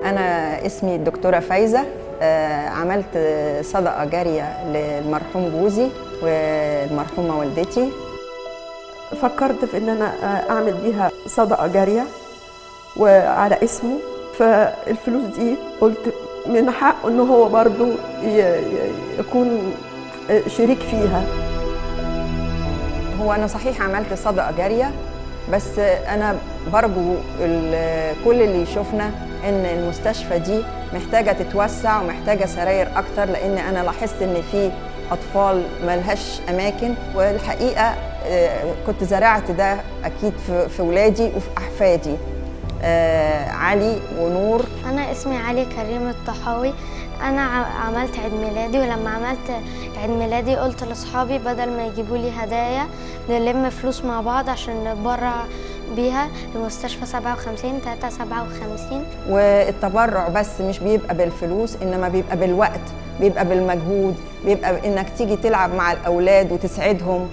أنا اسمي الدكتورة فايزة. عملت صدقة جارية للمرحوم جوزي والمرحومة والدتي. فكرت في ان انا اعمل بيها صدقة جارية وعلى اسمه، فالفلوس دي قلت من حقه ان هو برضو يكون شريك فيها. هو أنا صحيح عملت صدقة جارية، بس أنا برجو كل اللي يشوفنا إن المستشفى دي محتاجة تتوسع ومحتاجة سراير أكتر، لأن أنا لاحظت إن في أطفال ملهاش أماكن، والحقيقة كنت زرعت ده أكيد في ولادي وفي أحفادي. علي ونور. أنا اسمي علي كريم الطحاوي. أنا عملت عيد ميلادي، ولما عملت عيد ميلادي قلت لأصحابي بدل ما يجيبوا لي هدايا نلم فلوس مع بعض عشان نتبرع بيها لمستشفى 57 357. والتبرع بس مش بيبقى بالفلوس، إنما بيبقى بالوقت، بيبقى بالمجهود، بيبقى إنك تيجي تلعب مع الأولاد وتسعدهم.